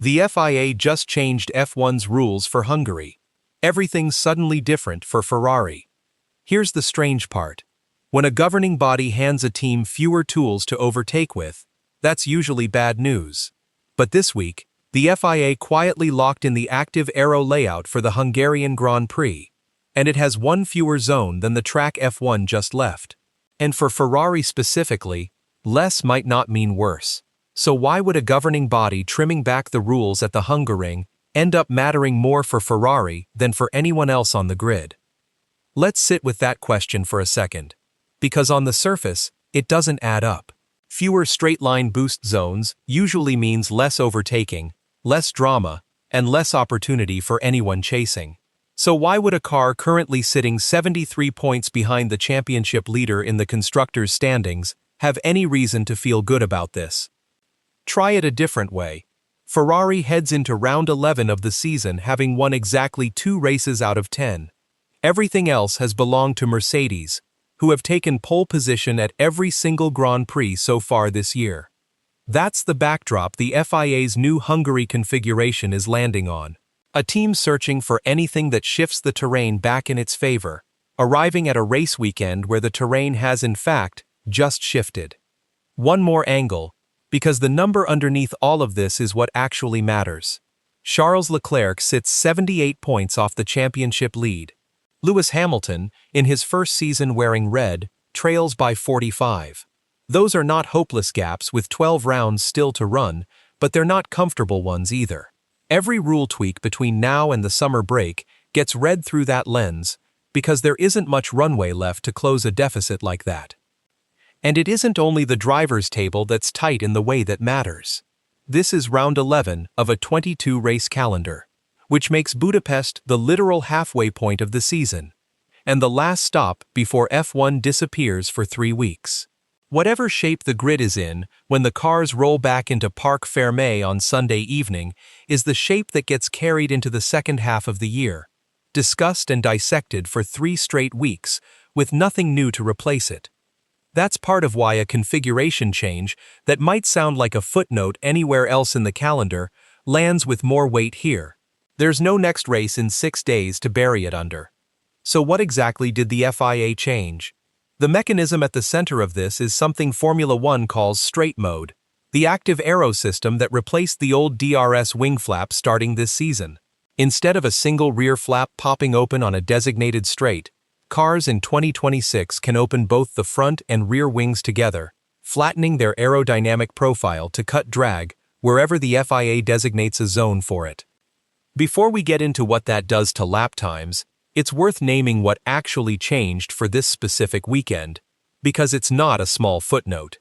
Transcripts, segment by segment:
The FIA just changed F1's rules for Hungary. Everything's suddenly different for Ferrari. Here's the strange part. When a governing body hands a team fewer tools to overtake with, that's usually bad news. But this week, the FIA quietly locked in the active aero layout for the Hungarian Grand Prix, and it has one fewer zone than the track F1 just left. And for Ferrari specifically, less might not mean worse. So why would a governing body trimming back the rules at the Hungaroring end up mattering more for Ferrari than for anyone else on the grid? Let's sit with that question for a second. Because on the surface, it doesn't add up. Fewer straight-line boost zones usually means less overtaking, less drama, and less opportunity for anyone chasing. So why would a car currently sitting 73 points behind the championship leader in the constructors' standings have any reason to feel good about this? Try it a different way. Ferrari heads into round 11 of the season having won exactly 2 races out of 10. Everything else has belonged to Mercedes, who have taken pole position at every single Grand Prix so far this year. That's the backdrop the FIA's new Hungary configuration is landing on. A team searching for anything that shifts the terrain back in its favor, arriving at a race weekend where the terrain has in fact just shifted. One more angle, because the number underneath all of this is what actually matters. Charles Leclerc sits 78 points off the championship lead. Lewis Hamilton, in his first season wearing red, trails by 45. Those are not hopeless gaps with 12 rounds still to run, but they're not comfortable ones either. Every rule tweak between now and the summer break gets read through that lens, because there isn't much runway left to close a deficit like that. And it isn't only the driver's table that's tight in the way that matters. This is round 11 of a 22-race calendar, which makes Budapest the literal halfway point of the season, and the last stop before F1 disappears for 3 weeks. Whatever shape the grid is in when the cars roll back into Parc Fermé on Sunday evening is the shape that gets carried into the second half of the year, discussed and dissected for 3 straight weeks, with nothing new to replace it. That's part of why a configuration change that might sound like a footnote anywhere else in the calendar lands with more weight here. There's no next race in 6 days to bury it under. So what exactly did the FIA change? The mechanism at the center of this is something Formula One calls straight mode, the active aero system that replaced the old DRS wing flap starting this season. Instead of a single rear flap popping open on a designated straight, cars in 2026 can open both the front and rear wings together, flattening their aerodynamic profile to cut drag wherever the FIA designates a zone for it. Before we get into what that does to lap times, it's worth naming what actually changed for this specific weekend, because it's not a small footnote.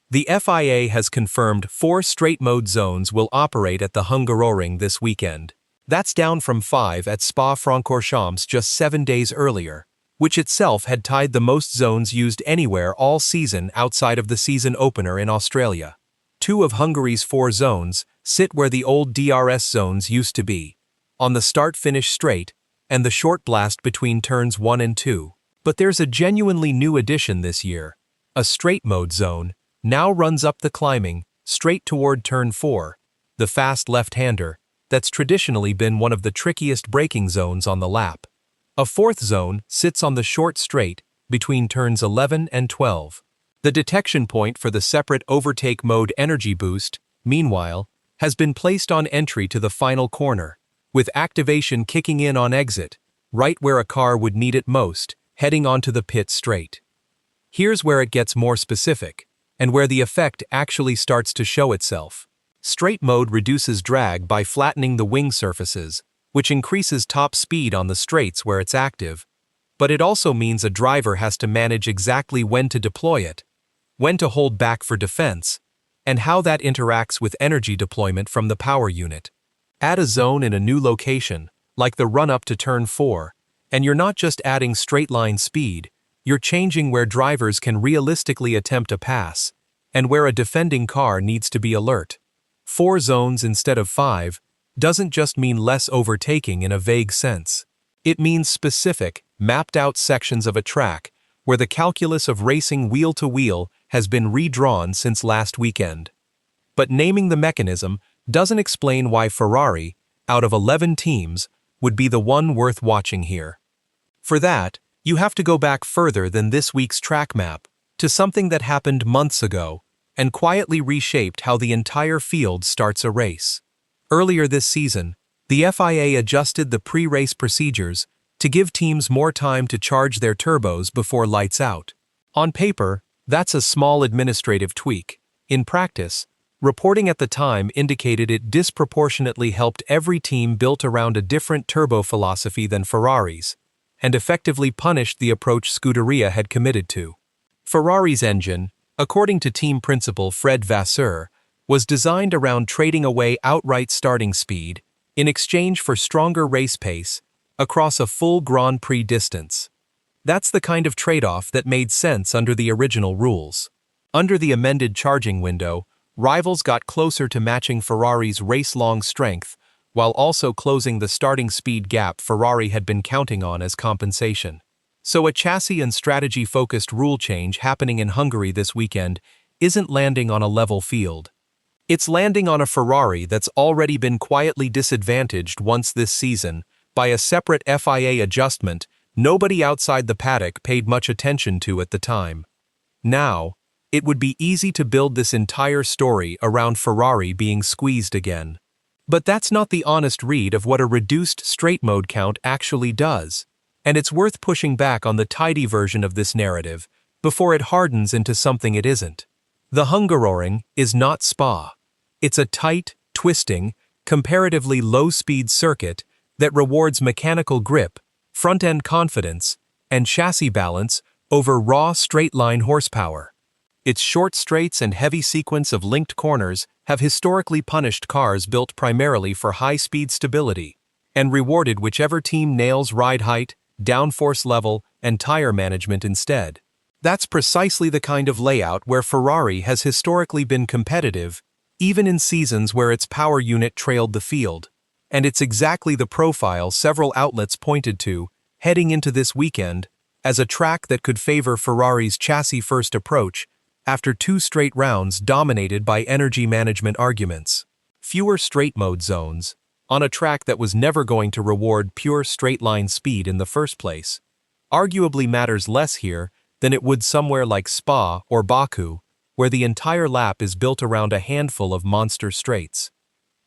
The FIA has confirmed 4 straight mode zones will operate at the Hungaroring this weekend. That's down from 5 at Spa-Francorchamps just 7 days earlier, which itself had tied the most zones used anywhere all season outside of the season opener in Australia. 2 of Hungary's 4 zones sit where the old DRS zones used to be, on the start-finish straight and the short blast between turns 1 and 2. But there's a genuinely new addition this year. A straight mode zone now runs up the climbing, straight toward turn 4, the fast left-hander that's traditionally been one of the trickiest braking zones on the lap. A 4th zone sits on the short straight between turns 11 and 12. The detection point for the separate overtake mode energy boost, meanwhile, has been placed on entry to the final corner, with activation kicking in on exit, right where a car would need it most, heading onto the pit straight. Here's where it gets more specific, and where the effect actually starts to show itself. Straight mode reduces drag by flattening the wing surfaces, which increases top speed on the straights where it's active, but it also means a driver has to manage exactly when to deploy it, when to hold back for defense, and how that interacts with energy deployment from the power unit. Add a zone in a new location, like the run-up to turn 4, and you're not just adding straight-line speed, you're changing where drivers can realistically attempt a pass, and where a defending car needs to be alert. 4 zones instead of 5 doesn't just mean less overtaking in a vague sense. It means specific, mapped-out sections of a track where the calculus of racing wheel-to-wheel has been redrawn since last weekend. But naming the mechanism doesn't explain why Ferrari, out of 11 teams, would be the one worth watching here. For that, you have to go back further than this week's track map, to something that happened months ago, and quietly reshaped how the entire field starts a race. Earlier this season, the FIA adjusted the pre-race procedures to give teams more time to charge their turbos before lights out. On paper, that's a small administrative tweak. In practice, reporting at the time indicated it disproportionately helped every team built around a different turbo philosophy than Ferrari's, and effectively punished the approach Scuderia had committed to. Ferrari's engine, according to team principal Fred Vasseur, was designed around trading away outright starting speed in exchange for stronger race pace across a full Grand Prix distance. That's the kind of trade-off that made sense under the original rules. Under the amended charging window, rivals got closer to matching Ferrari's race-long strength while also closing the starting speed gap Ferrari had been counting on as compensation. So a chassis and strategy-focused rule change happening in Hungary this weekend isn't landing on a level field. It's landing on a Ferrari that's already been quietly disadvantaged once this season by a separate FIA adjustment nobody outside the paddock paid much attention to at the time. Now, it would be easy to build this entire story around Ferrari being squeezed again. But that's not the honest read of what a reduced straight mode count actually does, and it's worth pushing back on the tidy version of this narrative before it hardens into something it isn't. The Hungaroring is not Spa. It's a tight, twisting, comparatively low-speed circuit that rewards mechanical grip, front-end confidence, and chassis balance over raw straight-line horsepower. Its short straights and heavy sequence of linked corners have historically punished cars built primarily for high-speed stability, and rewarded whichever team nails ride height, downforce level, and tire management instead. That's precisely the kind of layout where Ferrari has historically been competitive, even in seasons where its power unit trailed the field. And it's exactly the profile several outlets pointed to, heading into this weekend, as a track that could favor Ferrari's chassis-first approach after 2 straight rounds dominated by energy management arguments. Fewer straight mode zones, on a track that was never going to reward pure straight-line speed in the first place, arguably matters less here than it would somewhere like Spa or Baku, where the entire lap is built around a handful of monster straights.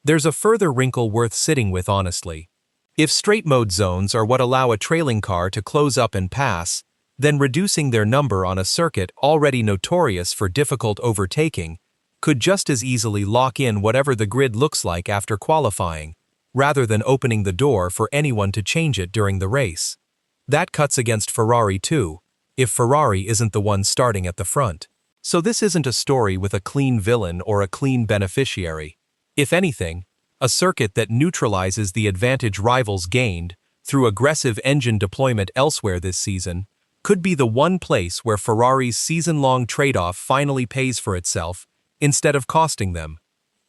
There's a further wrinkle worth sitting with honestly. If straight mode zones are what allow a trailing car to close up and pass, then reducing their number on a circuit already notorious for difficult overtaking could just as easily lock in whatever the grid looks like after qualifying, rather than opening the door for anyone to change it during the race. That cuts against Ferrari too, if Ferrari isn't the one starting at the front. So this isn't a story with a clean villain or a clean beneficiary. If anything, a circuit that neutralizes the advantage rivals gained through aggressive engine deployment elsewhere this season could be the one place where Ferrari's season-long trade-off finally pays for itself instead of costing them.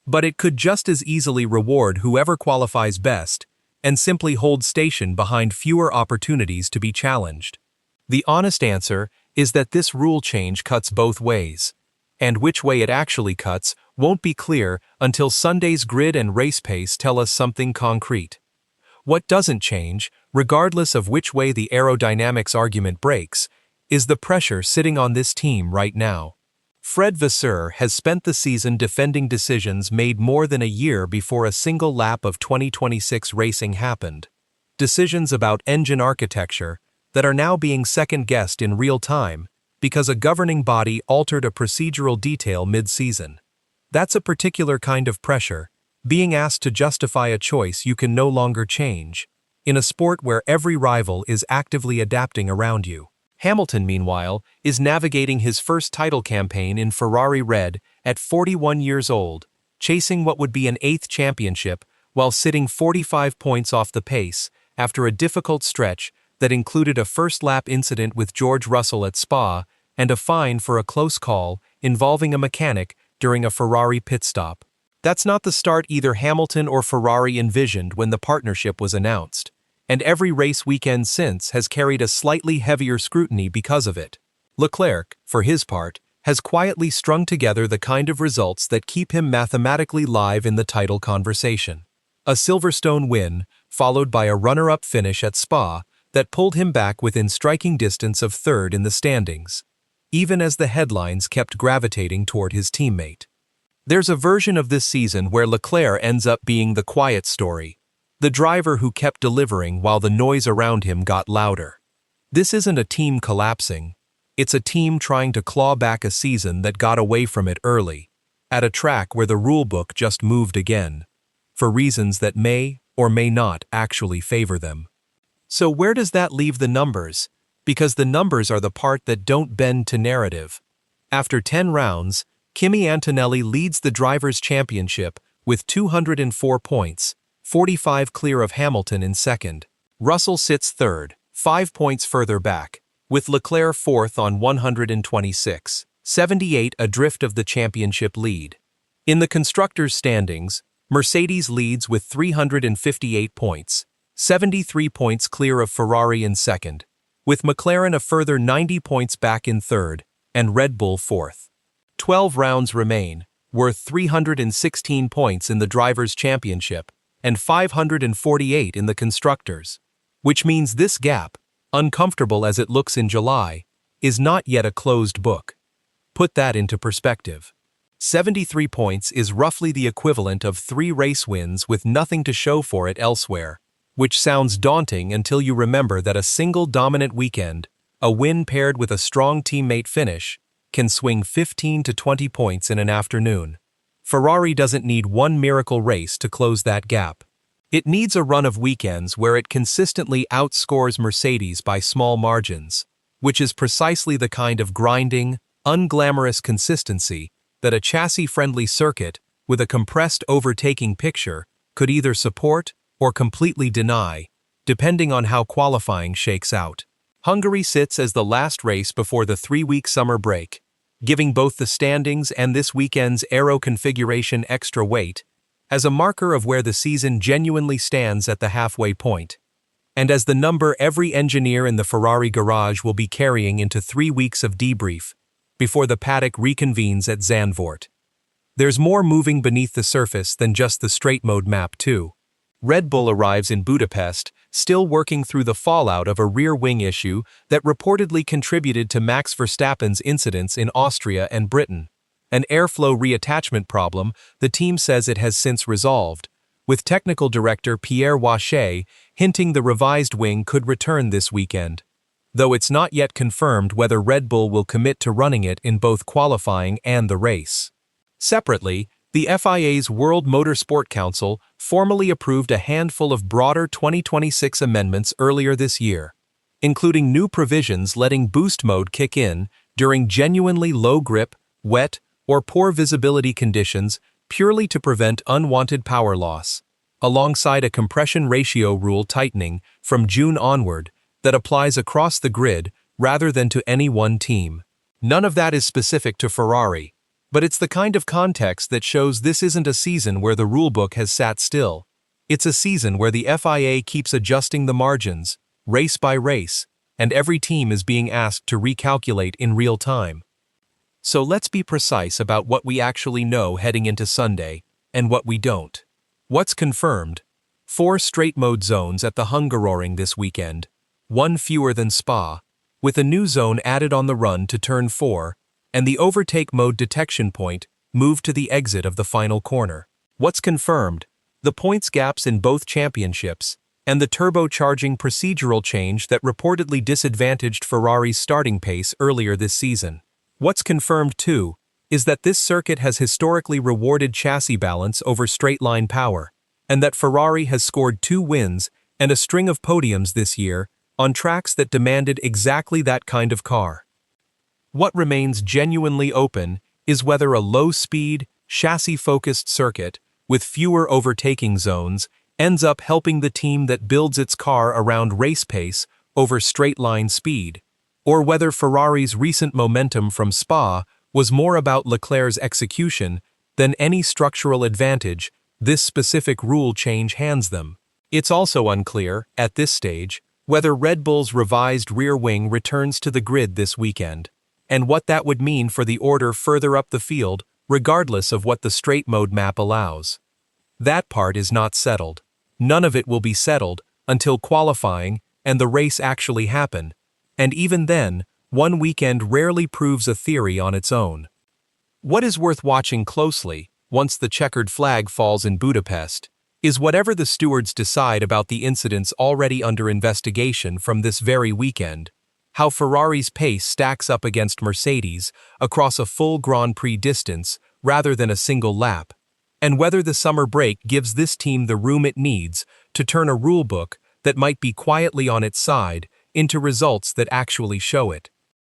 But it could just as easily reward whoever qualifies best and simply hold station behind fewer opportunities to be challenged. The honest answer is that this rule change cuts both ways, and which way it actually cuts won't be clear until Sunday's grid and race pace tell us something concrete. What doesn't change, regardless of which way the aerodynamics argument breaks, is the pressure sitting on this team right now. Fred Vasseur has spent the season defending decisions made more than a year before a single lap of 2026 racing happened. Decisions about engine architecture that are now being second-guessed in real time because a governing body altered a procedural detail mid-season. That's a particular kind of pressure, being asked to justify a choice you can no longer change, in a sport where every rival is actively adapting around you. Hamilton, meanwhile, is navigating his first title campaign in Ferrari Red at 41 years old, chasing what would be an 8th championship while sitting 45 points off the pace after a difficult stretch that included a first-lap incident with George Russell at Spa and a fine for a close call involving a mechanic during a Ferrari pit stop. That's not the start either Hamilton or Ferrari envisioned when the partnership was announced, and every race weekend since has carried a slightly heavier scrutiny because of it. Leclerc, for his part, has quietly strung together the kind of results that keep him mathematically live in the title conversation. A Silverstone win, followed by a runner-up finish at Spa, that pulled him back within striking distance of third in the standings, even as the headlines kept gravitating toward his teammate. There's a version of this season where Leclerc ends up being the quiet story, the driver who kept delivering while the noise around him got louder. This isn't a team collapsing, it's a team trying to claw back a season that got away from it early, at a track where the rulebook just moved again, for reasons that may or may not actually favor them. So where does that leave the numbers? Because the numbers are the part that don't bend to narrative. After 10 rounds, Kimi Antonelli leads the Drivers' Championship with 204 points, 45 clear of Hamilton in second. Russell sits third, 5 points further back, with Leclerc fourth on 126, 78 adrift of the championship lead. In the constructors' standings, Mercedes leads with 358 points, 73 points clear of Ferrari in second, with McLaren a further 90 points back in third, and Red Bull fourth. 12 rounds remain, worth 316 points in the Drivers' Championship and 548 in the Constructors, which means this gap, uncomfortable as it looks in July, is not yet a closed book. Put that into perspective. 73 points is roughly the equivalent of 3 race wins with nothing to show for it elsewhere, which sounds daunting until you remember that a single dominant weekend, a win paired with a strong teammate finish, can swing 15 to 20 points in an afternoon. Ferrari doesn't need one miracle race to close that gap. It needs a run of weekends where it consistently outscores Mercedes by small margins, which is precisely the kind of grinding, unglamorous consistency that a chassis-friendly circuit with a compressed overtaking picture could either support or completely deny, depending on how qualifying shakes out. Hungary sits as the last race before the 3-week summer break, giving both the standings and this weekend's aero configuration extra weight, as a marker of where the season genuinely stands at the halfway point, and as the number every engineer in the Ferrari garage will be carrying into 3 weeks of debrief before the paddock reconvenes at Zandvoort. There's more moving beneath the surface than just the straight mode map too. Red Bull arrives in Budapest, still working through the fallout of a rear wing issue that reportedly contributed to Max Verstappen's incidents in Austria and Britain. An airflow reattachment problem the team says it has since resolved, with technical director Pierre Wache hinting the revised wing could return this weekend, though it's not yet confirmed whether Red Bull will commit to running it in both qualifying and the race. Separately, the FIA's World Motorsport Council formally approved a handful of broader 2026 amendments earlier this year, including new provisions letting boost mode kick in during genuinely low grip, wet, or poor visibility conditions purely to prevent unwanted power loss, alongside a compression ratio rule tightening from June onward that applies across the grid rather than to any one team. None of that is specific to Ferrari, but it's the kind of context that shows this isn't a season where the rulebook has sat still. It's a season where the FIA keeps adjusting the margins, race by race, and every team is being asked to recalculate in real time. So let's be precise about what we actually know heading into Sunday, and what we don't. What's confirmed? 4 straight mode zones at the Hungaroring this weekend, 1 fewer than Spa, with a new zone added on the run to turn 4, and the overtake mode detection point moved to the exit of the final corner. What's confirmed? The points gaps in both championships, and the turbocharging procedural change that reportedly disadvantaged Ferrari's starting pace earlier this season. What's confirmed too is that this circuit has historically rewarded chassis balance over straight-line power, and that Ferrari has scored 2 wins and a string of podiums this year on tracks that demanded exactly that kind of car. What remains genuinely open is whether a low-speed, chassis-focused circuit with fewer overtaking zones ends up helping the team that builds its car around race pace over straight-line speed, or whether Ferrari's recent momentum from Spa was more about Leclerc's execution than any structural advantage this specific rule change hands them. It's also unclear, at this stage, whether Red Bull's revised rear wing returns to the grid this weekend. and what that would mean for the order further up the field, regardless of what the straight mode map allows. That part is not settled. None of it will be settled until qualifying and the race actually happen, and even then, one weekend rarely proves a theory on its own. What is worth watching closely, once the checkered flag falls in Budapest, is whatever the stewards decide about the incidents already under investigation from this very weekend, how Ferrari's pace stacks up against Mercedes across a full Grand Prix distance rather than a single lap, and whether the summer break gives this team the room it needs to turn a rulebook that might be quietly on its side into results that actually show it.